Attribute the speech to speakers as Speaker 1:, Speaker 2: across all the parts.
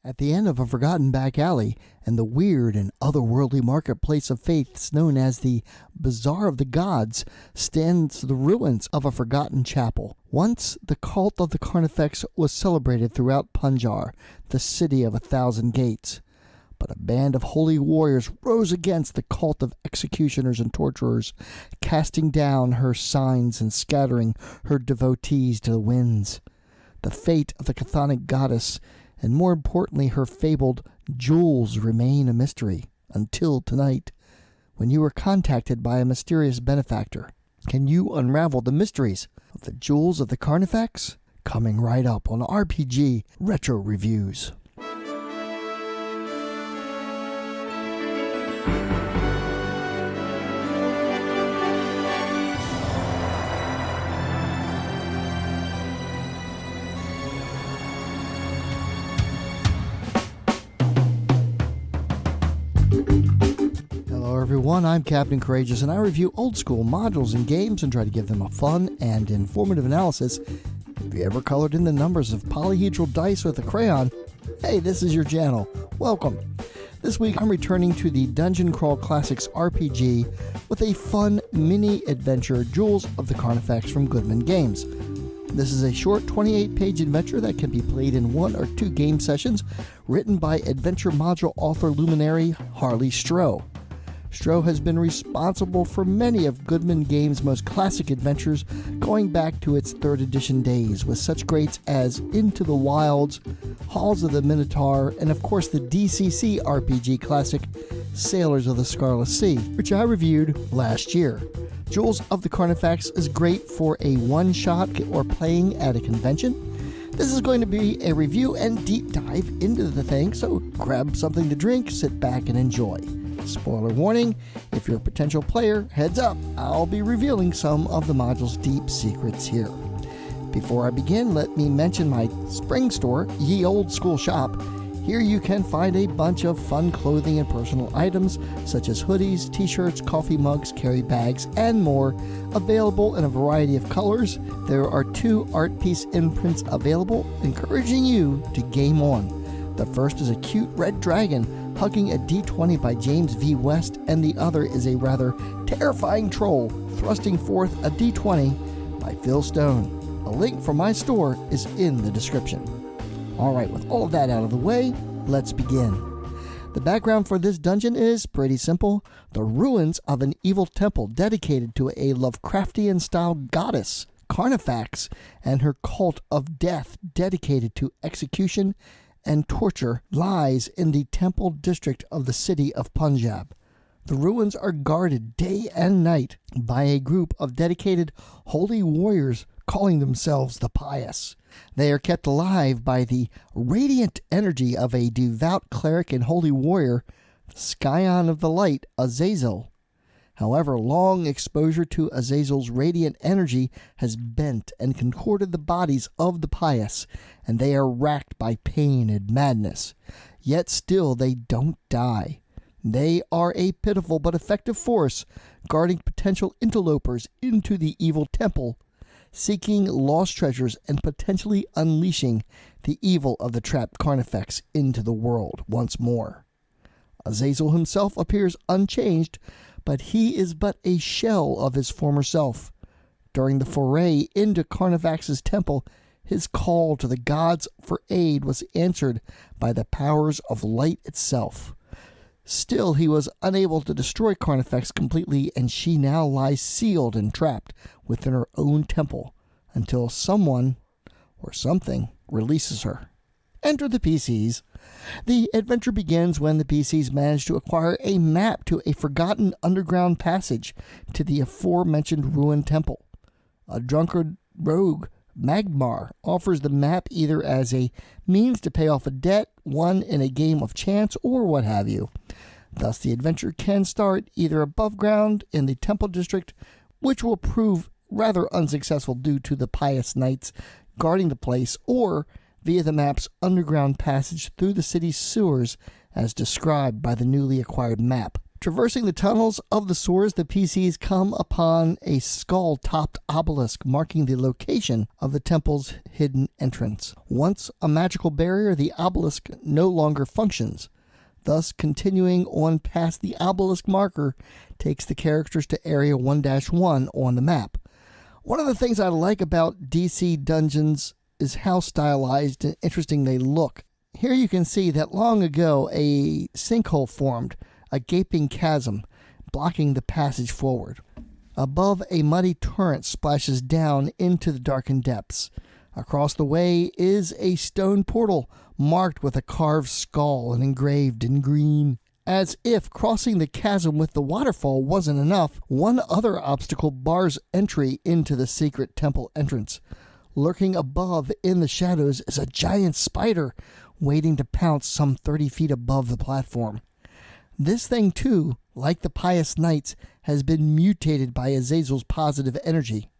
Speaker 1: At the end of a forgotten back alley and the weird and otherworldly marketplace of faiths known as the Bazaar of the Gods stands the ruins of a forgotten chapel. Once, the cult of the Carnifex was celebrated throughout Punjar, the city of 1,000 gates. But a band of holy warriors rose against the cult of executioners and torturers, casting down her signs and scattering her devotees to the winds. The fate of the chthonic goddess, and more importantly her fabled jewels, remain a mystery until tonight, when you were contacted by a mysterious benefactor. Can you unravel the mysteries of the jewels of the Carnifex? Coming right up on RPG Retro Reviews. Hello everyone, I'm Captain Courageous and I review old school modules and games and try to give them a fun and informative analysis. If you ever colored in the numbers of polyhedral dice with a crayon, hey, this is your channel. Welcome. This week I'm returning to the Dungeon Crawl Classics RPG with a fun mini adventure, Jewels of the Carnifex from Goodman Games. This is a short 28-page adventure that can be played in 1 or 2 game sessions, written by adventure module author luminary Harley Stroh. Stroh has been responsible for many of Goodman Games' most classic adventures, going back to its 3rd edition days, with such greats as Into the Wilds, Halls of the Minotaur, and of course the DCC RPG classic Sailors of the Scarlet Sea, which I reviewed last year. Jewels of the Carnifex is great for a one-shot or playing at a convention. This is going to be a review and deep dive into the thing, so grab something to drink, sit back and enjoy. Spoiler warning, if you're a potential player, heads up, I'll be revealing some of the module's deep secrets here. Before I begin, let me mention my spring store, Ye Old School Shop. Here you can find a bunch of fun clothing and personal items such as hoodies, t-shirts, coffee mugs, carry bags, and more, available in a variety of colors. There are 2 art piece imprints available, encouraging you to game on. The first is a cute red dragon hugging a D20 by James V. West, and the other is a rather terrifying troll thrusting forth a D20 by Phil Stone. A link for my store is in the description. Alright, with all of that out of the way, let's begin. The background for this dungeon is pretty simple. The ruins of an evil temple dedicated to a Lovecraftian-style goddess, Carnifex, and her cult of death dedicated to execution and torture lies in the temple district of the city of Punjab. The ruins are guarded day and night by a group of dedicated holy warriors calling themselves the Pious. They are kept alive by the radiant energy of a devout cleric and holy warrior, the Scion of the Light, Azazel. However, long exposure to Azazel's radiant energy has bent and contorted the bodies of the pious, and they are racked by pain and madness. Yet still they don't die. They are a pitiful but effective force, guarding potential interlopers into the evil temple, seeking lost treasures and potentially unleashing the evil of the trapped Carnifex into the world once more. Azazel himself appears unchanged, but he is but a shell of his former self. During the foray into Carnifex's temple, his call to the gods for aid was answered by the powers of light itself. Still, he was unable to destroy Carnifex completely, and she now lies sealed and trapped within her own temple until someone or something releases her. Enter the PCs. The adventure begins when the PCs manage to acquire a map to a forgotten underground passage to the aforementioned ruined temple. A drunkard rogue, Magmar, offers the map either as a means to pay off a debt won in a game of chance or what have you. Thus, the adventure can start either above ground in the temple district, which will prove rather unsuccessful due to the pious knights guarding the place, or via the map's underground passage through the city's sewers as described by the newly acquired map Traversing the tunnels of the sewers, the PCs come upon a skull-topped obelisk marking the location of the temple's hidden entrance. Once a magical barrier, the obelisk no longer functions. Thus, continuing on past the obelisk marker takes the characters to Area 1-1 on the map. One of the things I like about DC Dungeons is how stylized and interesting they look. Here you can see that long ago a sinkhole formed, a gaping chasm, blocking the passage forward. Above, a muddy torrent splashes down into the darkened depths. Across the way is a stone portal marked with a carved skull and engraved in green. As if crossing the chasm with the waterfall wasn't enough, one other obstacle bars entry into the secret temple entrance. Lurking above in the shadows is a giant spider waiting to pounce some 30 feet above the platform. This thing, too, like the pious knights, has been mutated by Azazel's positive energy.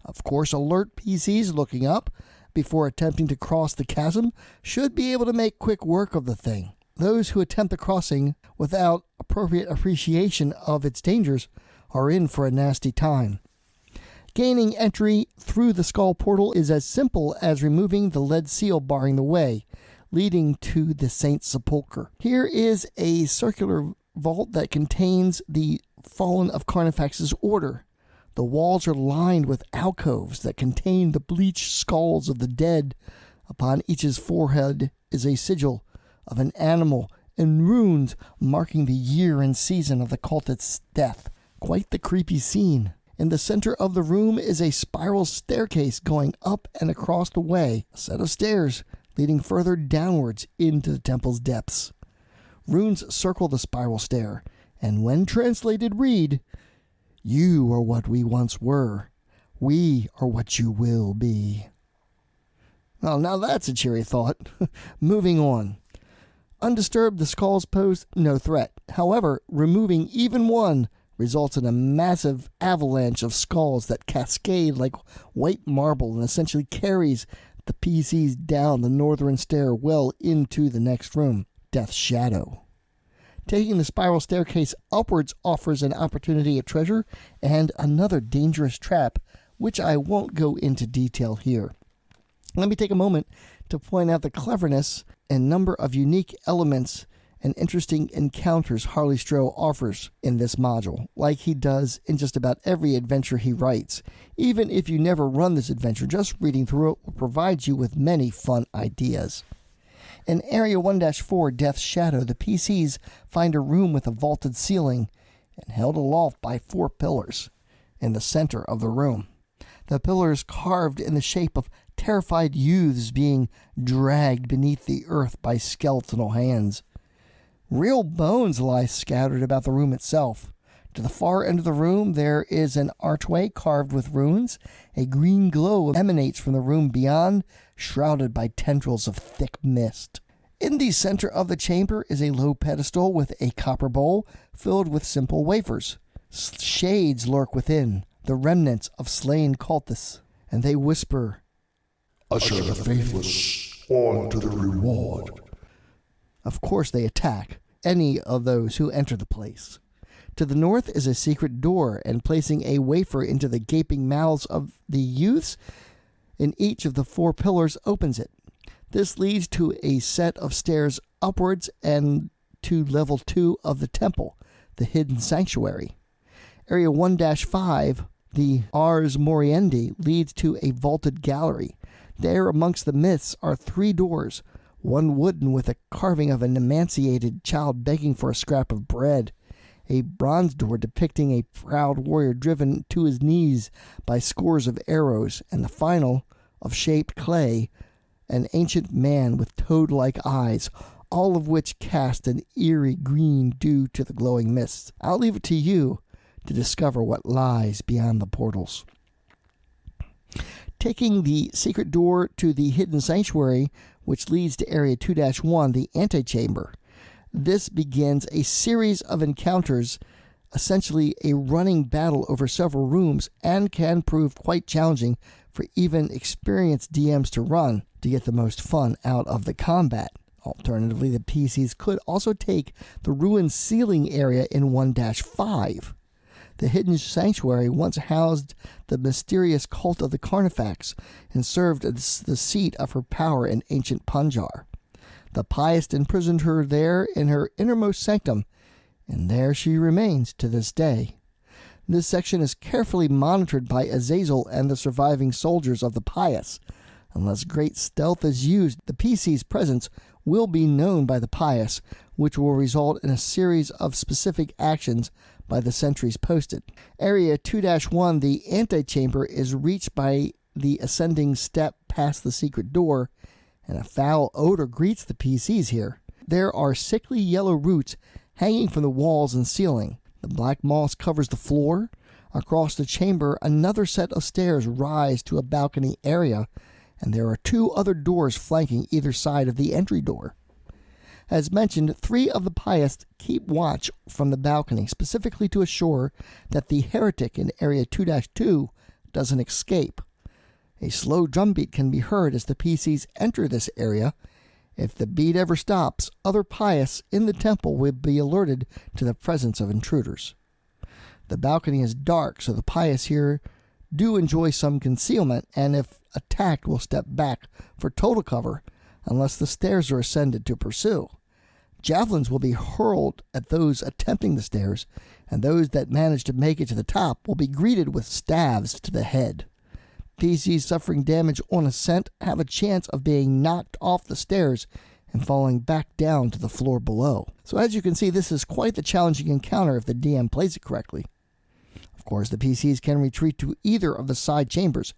Speaker 1: Of course, alert PCs looking up before attempting to cross the chasm should be able to make quick work of the thing. Those who attempt the crossing without appropriate appreciation of its dangers are in for a nasty time. Gaining entry through the skull portal is as simple as removing the lead seal barring the way, leading to the Saint's Sepulchre. Here is a circular vault that contains the fallen of Carnifex's order. The walls are lined with alcoves that contain the bleached skulls of the dead. Upon each's forehead is a sigil of an animal and runes marking the year and season of the cultist's death. Quite the creepy scene. In the center of the room is a spiral staircase going up and across the way, a set of stairs leading further downwards into the temple's depths. Runes circle the spiral stair, and when translated read, "You are what we once were. We are what you will be." Well, now that's a cheery thought. Moving on. Undisturbed, the skulls pose no threat. However, removing even one results in a massive avalanche of skulls that cascade like white marble and essentially carries the PCs down the northern stair well into the next room, Death's Shadow. Taking the spiral staircase upwards offers an opportunity at treasure and another dangerous trap, which I won't go into detail here. Let me take a moment to point out the cleverness and number of unique elements and interesting encounters Harley Stroh offers in this module, like he does in just about every adventure he writes. Even if you never run this adventure, just reading through it will provide you with many fun ideas. In Area 1-4, Death's Shadow, the PCs find a room with a vaulted ceiling and held aloft by 4 pillars in the center of the room. The pillars carved in the shape of terrified youths being dragged beneath the earth by skeletal hands. Real bones lie scattered about the room itself. To the far end of the room, there is an archway carved with runes. A green glow emanates from the room beyond, shrouded by tendrils of thick mist. In the center of the chamber is a low pedestal with a copper bowl filled with simple wafers. Shades lurk within, the remnants of slain cultists, and they whisper,
Speaker 2: "Usher the faithless on to the reward."
Speaker 1: Of course they attack any of those who enter the place. To the north is a secret door, and placing a wafer into the gaping mouths of the youths in each of the 4 pillars opens it. This leads to a set of stairs upwards and to level 2 of the temple, the hidden sanctuary. Area 1-5, the Ars Moriendi, leads to a vaulted gallery. There amongst the myths are 3 doors, one wooden with a carving of an emaciated child begging for a scrap of bread, a bronze door depicting a proud warrior driven to his knees by scores of arrows, and the final, of shaped clay, an ancient man with toad-like eyes, all of which cast an eerie green due to the glowing mists. I'll leave it to you to discover what lies beyond the portals. Taking the secret door to the hidden sanctuary, which leads to Area 2-1, the AntiChamber. This begins a series of encounters, essentially a running battle over several rooms, and can prove quite challenging for even experienced DMs to run to get the most fun out of the combat. Alternatively, the PCs could also take the ruined ceiling area in 1-5. The hidden sanctuary once housed the mysterious cult of the Carnifex and served as the seat of her power in ancient Punjar. The pious imprisoned her there in her innermost sanctum, and there she remains to this day. This section is carefully monitored by Azazel and the surviving soldiers of the pious. Unless great stealth is used, the PC's presence will be known by the pious, which will result in a series of specific actions by the sentries posted. Area 2-1, the AntiChamber, is reached by the ascending step past the secret door, and a foul odor greets the PCs here. There are sickly yellow roots hanging from the walls and ceiling. The black moss covers the floor. Across the chamber, another set of stairs rise to a balcony area, and there are 2 other doors flanking either side of the entry door. As mentioned, 3 of the pious keep watch from the balcony, specifically to assure that the heretic in Area 2-2 doesn't escape. A slow drumbeat can be heard as the PCs enter this area. If the beat ever stops, other pious in the temple will be alerted to the presence of intruders. The balcony is dark, so the pious here do enjoy some concealment, and if attacked will step back for total cover unless the stairs are ascended to pursue. Javelins will be hurled at those attempting the stairs, and those that manage to make it to the top will be greeted with stabs to the head. PCs suffering damage on ascent have a chance of being knocked off the stairs and falling back down to the floor below. So as you can see, this is quite the challenging encounter if the DM plays it correctly. Of course, the PCs can retreat to either of the side chambers.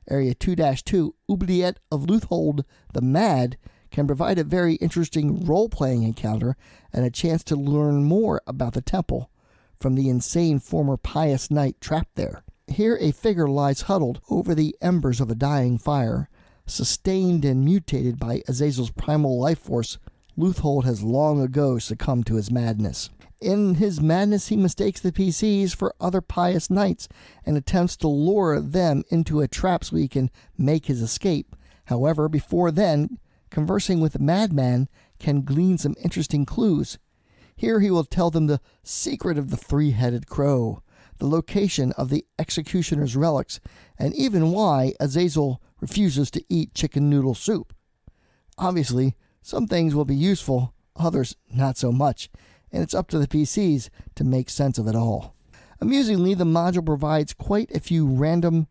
Speaker 1: Area 2-2, Ult of Luthold, the Mad, can provide a very interesting role-playing encounter and a chance to learn more about the temple from the insane former pious knight trapped there. Here a figure lies huddled over the embers of a dying fire. Sustained and mutated by Azazel's primal life force, Luthold has long ago succumbed to his madness. In his madness, he mistakes the PCs for other pious knights and attempts to lure them into a trap so he can make his escape. However, before then, conversing with the madman can glean some interesting clues. Here he will tell them the secret of the 3-headed crow, the location of the executioner's relics, and even why Azazel refuses to eat chicken noodle soup. Obviously, some things will be useful, others not so much, and it's up to the PCs to make sense of it all. Amusingly, the module provides quite a few random,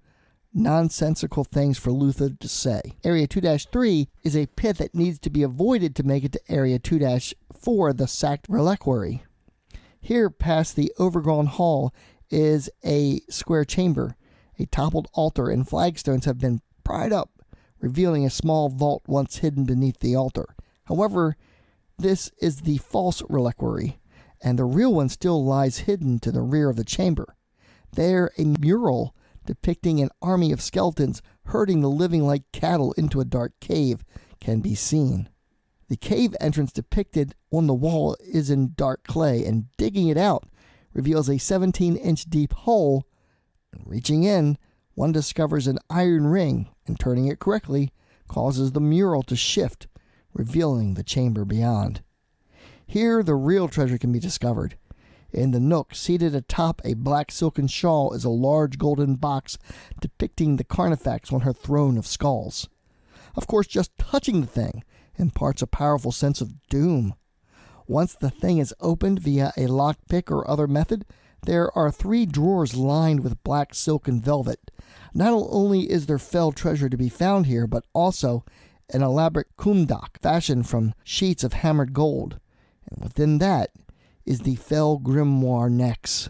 Speaker 1: nonsensical things for Luthold to say. Area 2-3 is a pit that needs to be avoided to make it to Area 2-4, the sacked reliquary. Here, past the overgrown hall, is a square chamber. A toppled altar and flagstones have been pried up, revealing a small vault once hidden beneath the altar. However, this is the false reliquary, and the real one still lies hidden to the rear of the chamber. There, a mural depicting an army of skeletons herding the living like cattle into a dark cave can be seen. The cave entrance depicted on the wall is in dark clay, and digging it out reveals a 17-inch deep hole. And reaching in, one discovers an iron ring, and turning it correctly causes the mural to shift, revealing the chamber beyond. Here, the real treasure can be discovered. In the nook, seated atop a black silken shawl, is a large golden box depicting the Carnifex on her throne of skulls. Of course, just touching the thing imparts a powerful sense of doom. Once the thing is opened via a lockpick or other method, there are 3 drawers lined with black silken velvet. Not only is there fell treasure to be found here, but also an elaborate kumdak fashioned from sheets of hammered gold. And within that is the Fell Grimoire Nex,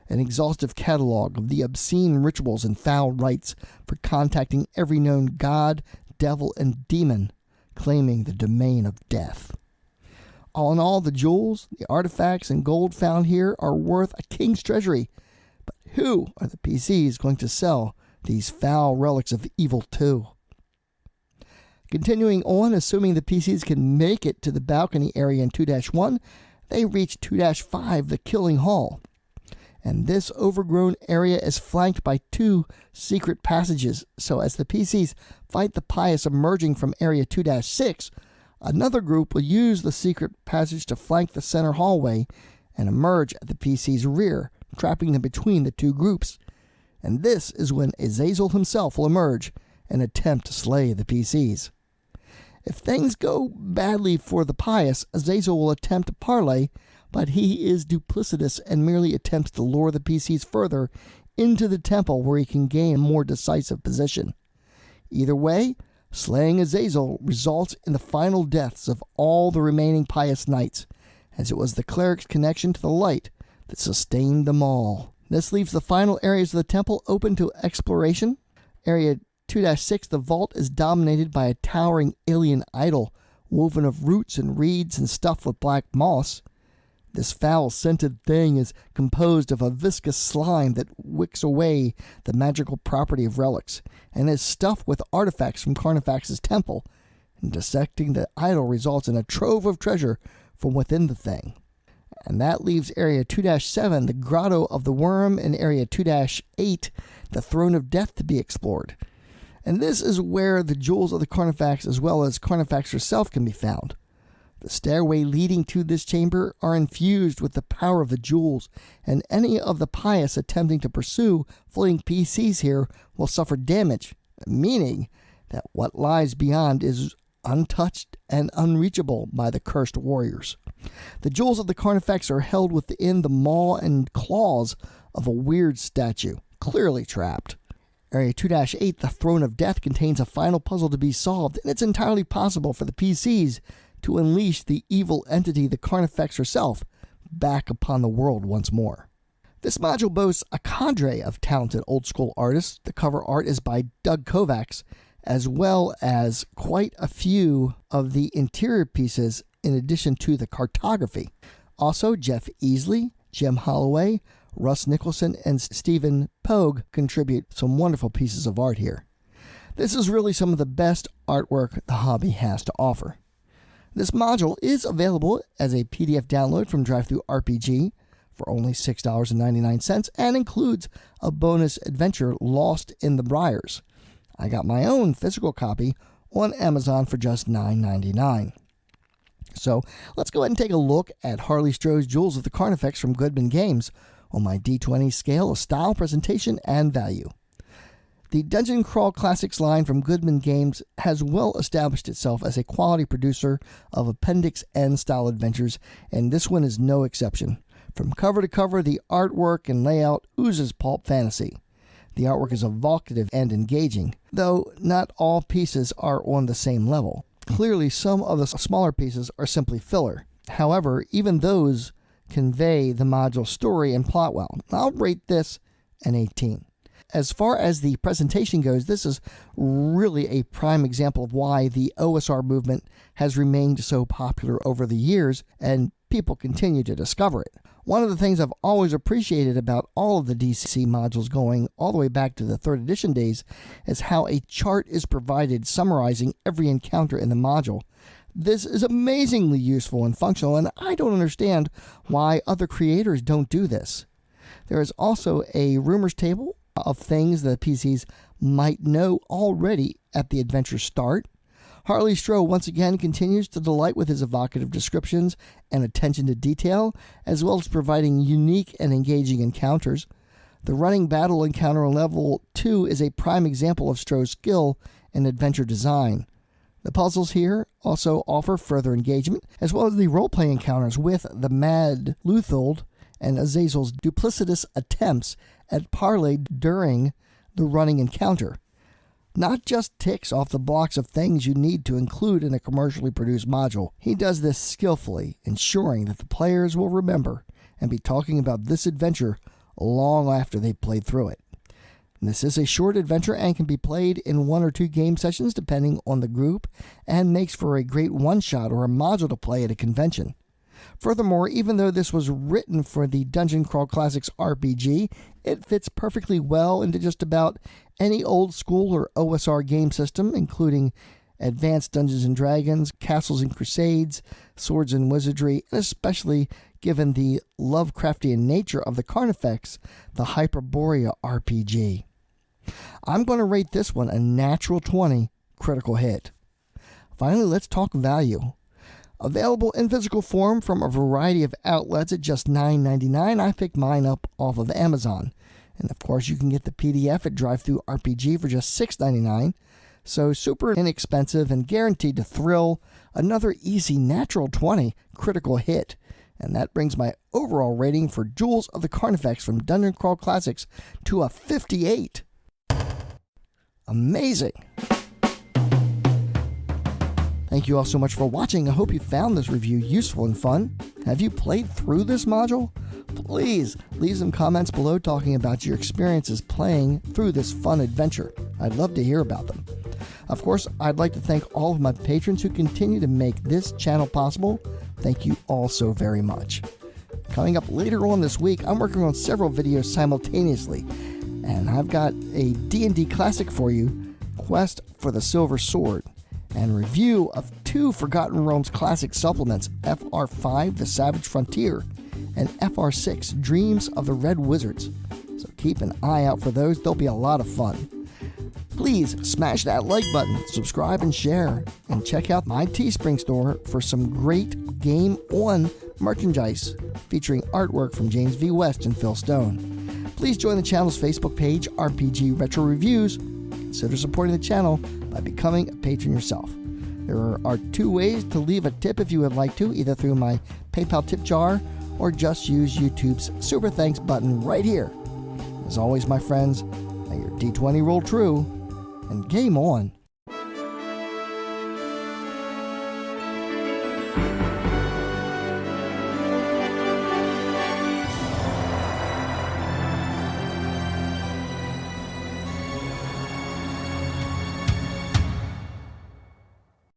Speaker 1: an exhaustive catalog of the obscene rituals and foul rites for contacting every known god, devil, and demon, claiming the domain of death. All in all, the jewels, the artifacts, and gold found here are worth a king's treasury. But who are the PCs going to sell these foul relics of evil to? Continuing on, assuming the PCs can make it to the balcony area in 2-1, they reach 2-5, the Killing Hall. And this overgrown area is flanked by 2 secret passages, so as the PCs fight the pious emerging from area 2-6, Another group will use the secret passage to flank the center hallway and emerge at the PC's rear, trapping them between the two groups. And this is when Azazel himself will emerge and attempt to slay the PCs. If things go badly for the pious, Azazel will attempt to parley, but he is duplicitous and merely attempts to lure the PCs further into the temple where he can gain a more decisive position. Either way, slaying Azazel results in the final deaths of all the remaining pious knights, as it was the cleric's connection to the light that sustained them all. This leaves the final areas of the temple open to exploration. Area 2-6, the vault, is dominated by a towering alien idol woven of roots and reeds and stuffed with black moss. This foul-scented thing is composed of a viscous slime that wicks away the magical property of relics, and is stuffed with artifacts from Carnifex's temple, and dissecting the idol results in a trove of treasure from within the thing. And that leaves Area 2-7, the Grotto of the Worm, and Area 2-8, the Throne of Death, to be explored. And this is where the jewels of the Carnifex as well as Carnifex herself can be found. The stairway leading to this chamber are infused with the power of the jewels, and any of the pious attempting to pursue fleeing PCs here will suffer damage, meaning that what lies beyond is untouched and unreachable by the cursed warriors. The jewels of the Carnifex are held within the maw and claws of a weird statue, clearly trapped. Area 2-8, the Throne of Death, contains a final puzzle to be solved, and it's entirely possible for the PCs to unleash the evil entity, the Carnifex herself, back upon the world once more. This module boasts a cadre of talented old-school artists. The cover art is by Doug Kovacs, as well as quite a few of the interior pieces in addition to the cartography. Also, Jeff Easley, Jim Holloway, Russ Nicholson, and Stephen Pogue contribute some wonderful pieces of art here. This is really some of the best artwork the hobby has to offer. This module is available as a PDF download from DriveThruRPG for only $6.99 and includes a bonus adventure, Lost in the Briars. I got my own physical copy on Amazon for just $9.99. So let's go ahead and take a look at Harley Stroh's Jewels of the Carnifex from Goodman Games on my D20 scale of style, presentation, and value. The Dungeon Crawl Classics line from Goodman Games has well established itself as a quality producer of Appendix N style adventures, and this one is no exception. From cover to cover, the artwork and layout oozes pulp fantasy. The artwork is evocative and engaging, though not all pieces are on the same level. Clearly, some of the smaller pieces are simply filler. However, even those convey the module's story and plot well. I'll rate this an 18. As far as the presentation goes, this is really a prime example of why the OSR movement has remained so popular over the years, and people continue to discover it. One of the things I've always appreciated about all of the DCC modules going all the way back to the 3rd edition days is how a chart is provided summarizing every encounter in the module. This is amazingly useful and functional, and I don't understand why other creators don't do this. There is also a rumors table of things that PCs might know already at the adventure's start. Harley Stroh once again continues to delight with his evocative descriptions and attention to detail, as well as providing unique and engaging encounters. The running battle encounter on level 2 is a prime example of Stroh's skill in adventure design. The puzzles here also offer further engagement, as well as the role-playing encounters with the mad Luthold and Azazel's duplicitous attempts at parley during the running encounter. Not just ticks off the blocks of things you need to include in a commercially produced module. He does this skillfully, ensuring that the players will remember and be talking about this adventure long after they played through it. This is a short adventure and can be played in 1 or 2 game sessions depending on the group, and makes for a great one-shot or a module to play at a convention. Furthermore, even though this was written for the Dungeon Crawl Classics RPG, it fits perfectly well into just about any old school or OSR game system, including Advanced Dungeons & Dragons, Castles and Crusades, Swords and Wizardry, and especially given the Lovecraftian nature of the Carnifex, the Hyperborea RPG. I'm going to rate this one a natural 20 critical hit. Finally, let's talk value. Available in physical form from a variety of outlets at just $9.99. I picked mine up off of Amazon. And of course, you can get the PDF at DriveThruRPG for just $6.99. So super inexpensive and guaranteed to thrill. Another easy natural 20 critical hit. And that brings my overall rating for Jewels of the Carnifex from Dungeon Crawl Classics to a 58. Amazing! Thank you all so much for watching. I hope you found this review useful and fun. Have you played through this module? Please leave some comments below talking about your experiences playing through this fun adventure. I'd love to hear about them. Of course, I'd like to thank all of my patrons who continue to make this channel possible. Thank you all so very much. Coming up later on this week, I'm working on several videos simultaneously, and I've got a D&D classic for you, Quest for the Silver Sword, and review of 2 Forgotten Realms classic supplements, FR5, The Savage Frontier, and FR6, Dreams of the Red Wizards. So keep an eye out for those. They'll be a lot of fun. Please smash that like button, subscribe and share, and check out my Teespring store for some great Game On merchandise featuring artwork from James V. West and Phil Stone. Please join the channel's Facebook page, RPG Retro Reviews. Consider supporting the channel by becoming a patron yourself. There are 2 ways to leave a tip if you would like to, either through my PayPal tip jar or just use YouTube's Super Thanks button right here. As always, my friends, may your D20 roll true and game on.